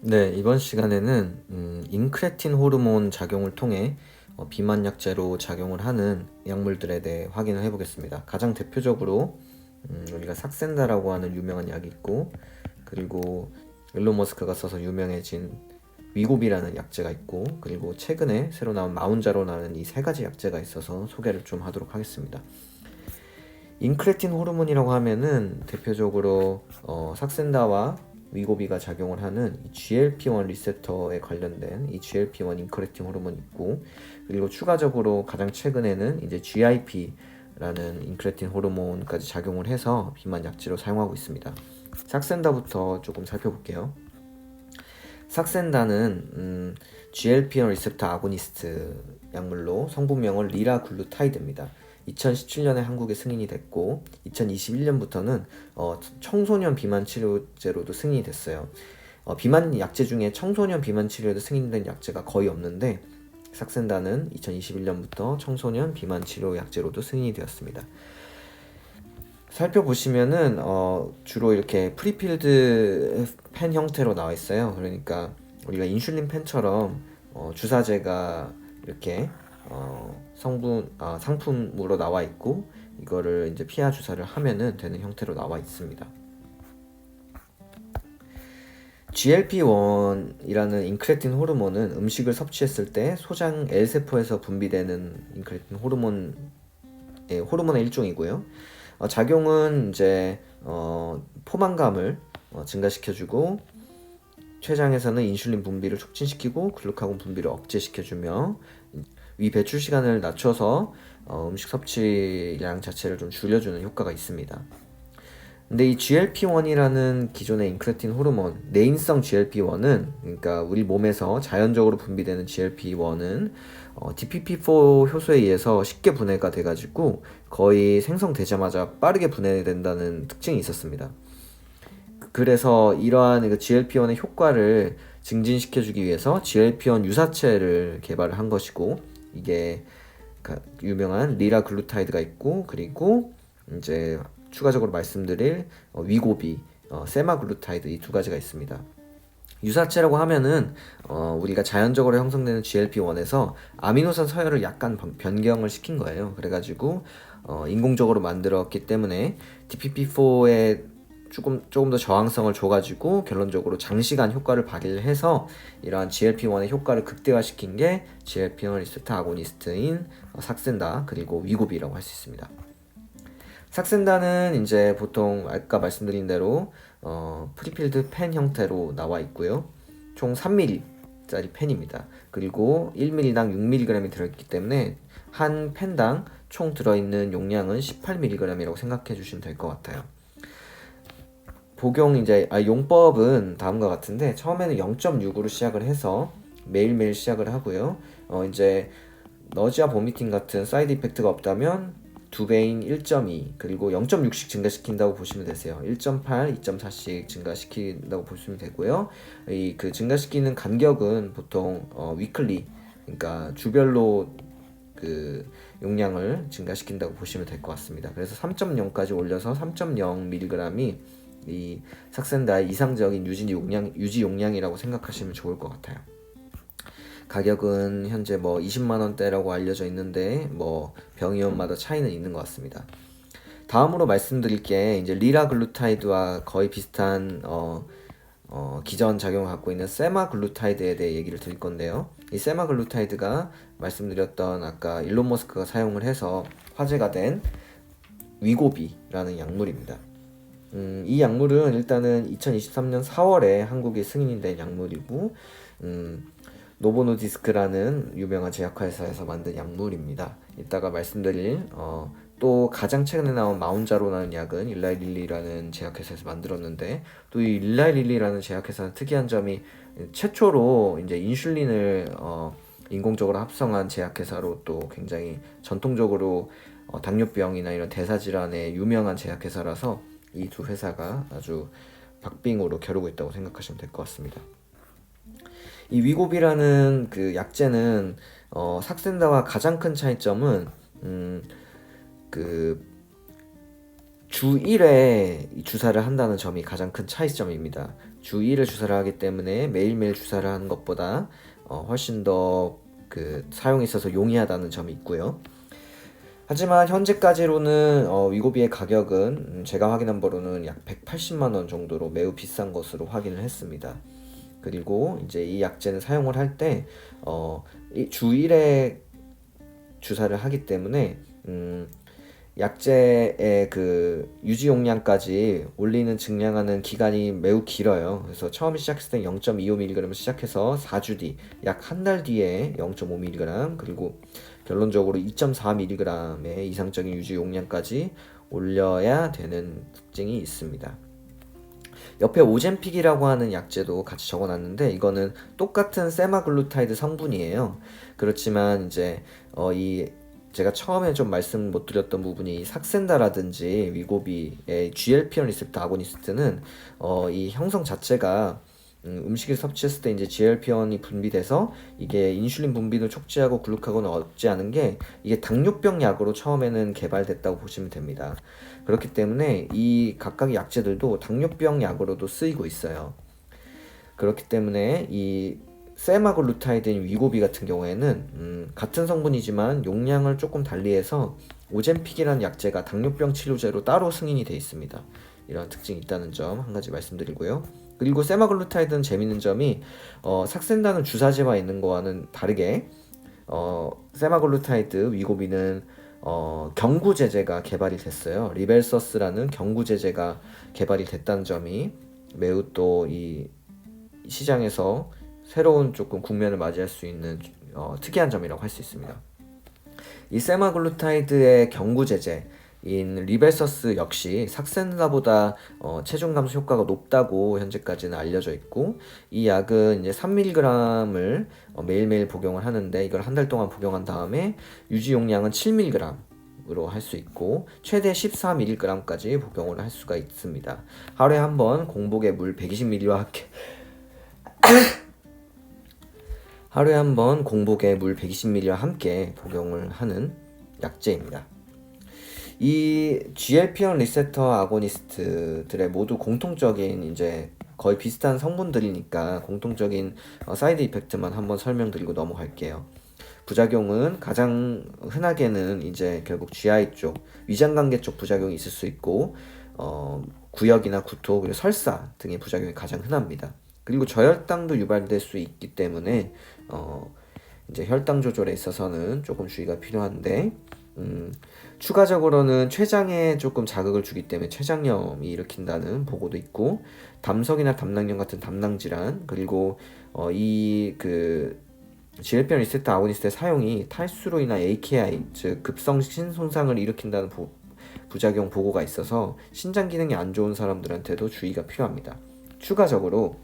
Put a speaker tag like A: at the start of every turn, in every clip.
A: 네, 이번 시간에는 인크레틴 호르몬 작용을 통해 비만 약제로 작용을 하는 약물들에 대해 확인을 해보겠습니다. 가장 대표적으로 우리가 삭센다라고 하는 유명한 약이 있고, 그리고 일론 머스크가 써서 유명해진 위고비라는 약제가 있고, 그리고 최근에 새로 나온 마운자로라는 이 세 가지 약제가 있어서 소개를 좀 하도록 하겠습니다. 인크레틴 호르몬이라고 하면은 대표적으로 삭센다와 위고비가 작용을 하는 GLP-1 리셉터에 관련된 이 GLP-1 인크레틴 호르몬이 있고, 그리고 추가적으로 가장 최근에는 이제 GIP라는 인크레틴 호르몬까지 작용을 해서 비만 약제로 사용하고 있습니다. 삭센다부터 조금 살펴볼게요. 삭센다는 GLP-1 리셉터 아고니스트 약물로 성분명은 리라글루타이드입니다. 2017년에 한국에 승인이 됐고 2021년부터는 청소년 비만 치료제로도 승인이 됐어요. 비만 약제 중에 청소년 비만 치료에도 승인된 약제가 거의 없는데 삭센다는 2021년부터 청소년 비만 치료 약제로도 승인이 되었습니다. 살펴보시면은 주로 이렇게 프리필드 펜 형태로 나와 있어요. 그러니까 우리가 인슐린 펜처럼 주사제가 이렇게 상품으로 나와 있고, 이거를 이제 피하 주사를 하면은 되는 형태로 나와 있습니다. GLP-1이라는 인크레틴 호르몬은 음식을 섭취했을 때 소장 L세포에서 분비되는 인크레틴 호르몬의 일종이고요. 작용은 이제 포만감을 증가시켜주고, 췌장에서는 인슐린 분비를 촉진시키고 글루카곤 분비를 억제시켜주며 위 배출 시간을 낮춰서 음식 섭취량 자체를 좀 줄여주는 효과가 있습니다. 근데 이 GLP-1이라는 기존의 인크레틴 호르몬, 내인성 GLP-1은, 그러니까 우리 몸에서 자연적으로 분비되는 GLP-1은 DPP4 효소에 의해서 쉽게 분해가 돼가지고 거의 생성되자마자 빠르게 분해된다는 특징이 있었습니다. 그래서 이러한 GLP-1의 효과를 증진시켜주기 위해서 GLP-1 유사체를 개발을 한 것이고, 이게 유명한 리라글루타이드가 있고, 그리고 이제 추가적으로 말씀드릴 위고비, 세마글루타이드, 이 두 가지가 있습니다. 유사체라고 하면은 우리가 자연적으로 형성되는 GLP-1에서 아미노산 서열을 약간 변경을 시킨 거예요. 그래가지고 인공적으로 만들었기 때문에 DPP4에 조금 더 저항성을 줘가지고 결론적으로 장시간 효과를 발휘를 해서 이러한 GLP-1의 효과를 극대화시킨 게 GLP-1 리셉터 아고니스트인 삭센다, 그리고 위고비라고 할 수 있습니다. 삭센다는 이제 보통 아까 말씀드린 대로 프리필드 펜 형태로 나와 있고요. 총 3ml짜리 펜입니다. 그리고 1ml당 6mg이 들어있기 때문에 한 펜당 총 들어있는 용량은 18mg이라고 생각해 주시면 될 것 같아요. 용법은 다음과 같은데, 처음에는 0.6으로 시작을 해서 매일매일 시작을 하고요. 이제 너지와 보미팅 같은 사이드 이펙트가 없다면 2배인 1.2, 그리고 0.6씩 증가시킨다고 보시면 되세요. 1.8, 2.4씩 증가시킨다고 보시면 되고요. 그 증가시키는 간격은 보통 위클리, 그러니까 주별로 그 용량을 증가시킨다고 보시면 될 것 같습니다. 그래서 3.0까지 올려서 3.0mg이 이 삭센다의 이상적인 유지 용량이라고 생각하시면 좋을 것 같아요. 가격은 현재 20만 원대라고 알려져 있는데 병의원마다 차이는 있는 것 같습니다. 다음으로 말씀드릴 게 이제 리라글루타이드와 거의 비슷한 기전 작용을 갖고 있는 세마글루타이드에 대해 얘기를 드릴 건데요. 이 세마글루타이드가 말씀드렸던 아까 일론 머스크가 사용을 해서 화제가 된 위고비라는 약물입니다. 이 약물은 일단은 2023년 4월에 한국에 승인이 된 약물이고, 노보노디스크라는 유명한 제약회사에서 만든 약물입니다. 이따가 말씀드릴 또 가장 최근에 나온 마운자로라는 약은 일라이릴리라는 제약회사에서 만들었는데, 또 이 일라이릴리라는 제약회사는 특이한 점이 최초로 이제 인슐린을 인공적으로 합성한 제약회사로 또 굉장히 전통적으로 당뇨병이나 이런 대사질환에 유명한 제약회사라서 이 두 회사가 아주 박빙으로 겨루고 있다고 생각하시면 될 것 같습니다. 이 위고비라는 그 약제는 삭센다와 가장 큰 차이점은 그 주 1회 주사를 한다는 점이 가장 큰 차이점입니다. 주 2회 주사를 하기 때문에 매일매일 주사를 하는 것보다 훨씬 더 그 사용에 있어서 용이하다는 점이 있고요. 하지만 현재까지로는 위고비의 가격은 제가 확인한 바로는 약 180만 원 정도로 매우 비싼 것으로 확인을 했습니다. 그리고 이제 이 약제는 사용을 할 때 주 1회 주사를 하기 때문에 약제의 그 유지 용량까지 올리는 증량하는 기간이 매우 길어요. 그래서 처음 시작했을 때 0.25mg 시작해서 4주 뒤, 약 한 달 뒤에 0.5mg, 그리고 결론적으로 2.4mg의 이상적인 유지 용량까지 올려야 되는 특징이 있습니다. 옆에 오젬픽이라고 하는 약제도 같이 적어놨는데 이거는 똑같은 세마글루타이드 성분이에요. 그렇지만 이제 이 제가 처음에 좀 말씀 못 드렸던 부분이 삭센다라든지 위고비의 GLP-1 리셉터 아고니스트는 이 형성 자체가 음식을 섭취했을 때 이제 GLP-1이 분비돼서 이게 인슐린 분비를 촉진하고 글루카곤을 억제하는 게 이게 당뇨병 약으로 처음에는 개발됐다고 보시면 됩니다. 그렇기 때문에 이 각각의 약제들도 당뇨병 약으로도 쓰이고 있어요. 그렇기 때문에 이 세마글루타이드인 위고비 같은 경우에는 같은 성분이지만 용량을 조금 달리해서 오젬픽이라는 약제가 당뇨병 치료제로 따로 승인이 되어 있습니다. 이런 특징이 있다는 점 한 가지 말씀드리고요. 그리고 세마글루타이드는 재밌는 점이 삭센다는 주사제와 있는 거와는 다르게 세마글루타이드 위고비는 경구제제가 개발이 됐어요. 리벨서스라는 경구제제가 개발이 됐다는 점이 매우 또 이 시장에서 새로운 조금 국면을 맞이할 수 있는 특이한 점이라고 할 수 있습니다. 이 세마글루타이드의 경구제제인 리벨서스 역시 삭센다보다 체중 감소 효과가 높다고 현재까지는 알려져 있고, 이 약은 이제 3mg을 매일매일 복용을 하는데 이걸 한 달 동안 복용한 다음에 유지 용량은 7mg으로 할 수 있고 최대 14mg까지 복용을 할 수가 있습니다. 하루에 한 번 공복에 물 120ml와 함께 하루에 한 번 공복에 물 120ml와 함께 복용을 하는 약제입니다. 이 GLP-1 리셉터 아고니스트들의 모두 공통적인 이제 거의 비슷한 성분들이니까 공통적인 사이드 이펙트만 한번 설명드리고 넘어갈게요. 부작용은 가장 흔하게는 이제 결국 GI 쪽, 위장관계 쪽 부작용이 있을 수 있고 구역이나 구토, 그리고 설사 등의 부작용이 가장 흔합니다. 그리고 저혈당도 유발될 수 있기 때문에 이제 혈당 조절에 있어서는 조금 주의가 필요한데 추가적으로는 췌장에 조금 자극을 주기 때문에 췌장염이 일으킨다는 보고도 있고, 담석이나 담낭염 같은 담낭 질환, 그리고 이 그 GLP-1 리셉터 아고니스트의 사용이 탈수로 인한 AKI, 즉 급성신 손상을 일으킨다는 부작용 보고가 있어서 신장 기능이 안 좋은 사람들한테도 주의가 필요합니다. 추가적으로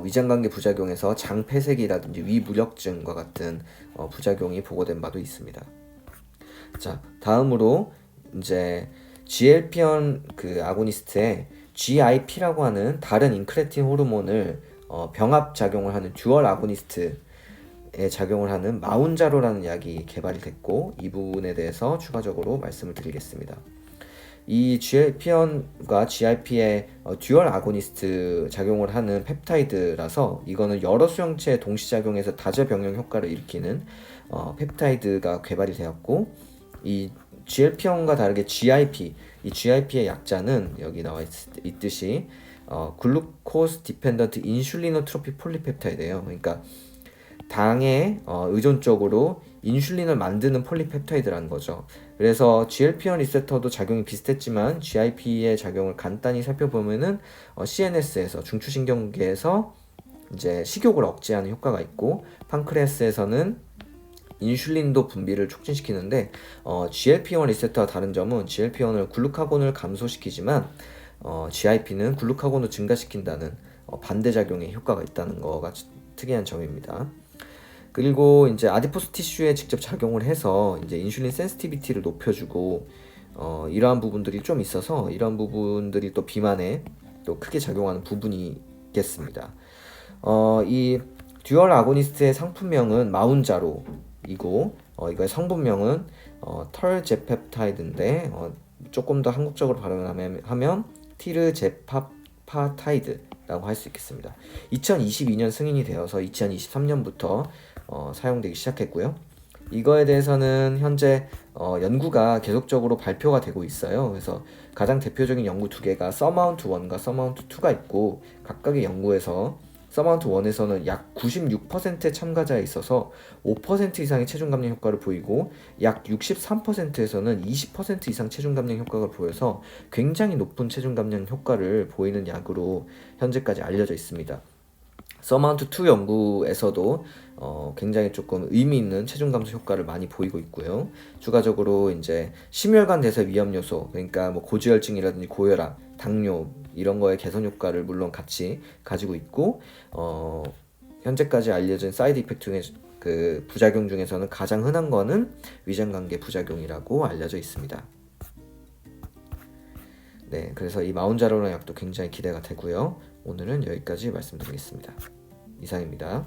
A: 위장관계 부작용에서 장 폐색이라든지 위무력증과 같은 부작용이 보고된 바도 있습니다. 자, 다음으로 이제 GLP-1 그 아고니스트의 GIP라고 하는 다른 인크레틴 호르몬을 병합 작용을 하는 듀얼 아고니스트에 작용을 하는 마운자로라는 약이 개발이 됐고, 이 부분에 대해서 추가적으로 말씀을 드리겠습니다. 이 GLP-1과 GIP의 듀얼 아고니스트 작용을 하는 펩타이드라서 이거는 여러 수용체에 동시작용해서 다저병용 효과를 일으키는 펩타이드가 개발이 되었고, 이 GLP-1과 다르게 GIP, 이 GIP의 약자는 여기 나와 있듯이 글루코스 디펜던트 인슐리노트로피 폴리펩타이드예요. 그러니까 당에 의존적으로 인슐린을 만드는 폴리펩타이드라는 거죠. 그래서 GLP-1 리셉터도 작용이 비슷했지만 GIP의 작용을 간단히 살펴보면은 CNS에서 중추신경계에서 이제 식욕을 억제하는 효과가 있고, 판크레아스에서는 인슐린도 분비를 촉진시키는데 GLP-1 리셉터와 다른 점은 GLP-1을 글루카곤을 감소시키지만 GIP는 글루카곤을 증가시킨다는 반대작용의 효과가 있다는 거가 특이한 점입니다. 그리고 이제 아디포스 티슈에 직접 작용을 해서 이제 인슐린 센시티비티를 높여주고 이러한 부분들이 좀 있어서 이러한 부분들이 또 비만에 또 크게 작용하는 부분이겠습니다. 이 듀얼 아고니스트의 상품명은 마운자로이고 이거의 성분명은 털제펩타이드인데 조금 더 한국적으로 발음하면 티르제파파타이드라는 라고 할 수 있겠습니다. 2022년 승인이 되어서 2023년부터 사용되기 시작했고요. 이거에 대해서는 현재 연구가 계속적으로 발표가 되고 있어요. 그래서 가장 대표적인 연구 두 개가 서마운트 1과 서마운트 2가 있고, 각각의 연구에서 서마운트 1에서는 약 96%의 참가자에 있어서 5% 이상의 체중 감량 효과를 보이고, 약 63%에서는 20% 이상 체중 감량 효과를 보여서 굉장히 높은 체중 감량 효과를 보이는 약으로 현재까지 알려져 있습니다. 서마운트 2 연구에서도 굉장히 조금 의미 있는 체중 감소 효과를 많이 보이고 있고요. 추가적으로 이제 심혈관 대사 위험 요소, 그러니까 뭐 고지혈증이라든지 고혈압, 당뇨 이런 거의 개선 효과를 물론 같이 가지고 있고, 현재까지 알려진 사이드 이펙트 중에 그 부작용 중에서는 가장 흔한 거는 위장관계 부작용이라고 알려져 있습니다. 네, 그래서 이 마운자로랑 약도 굉장히 기대가 되고요. 오늘은 여기까지 말씀드리겠습니다. 이상입니다.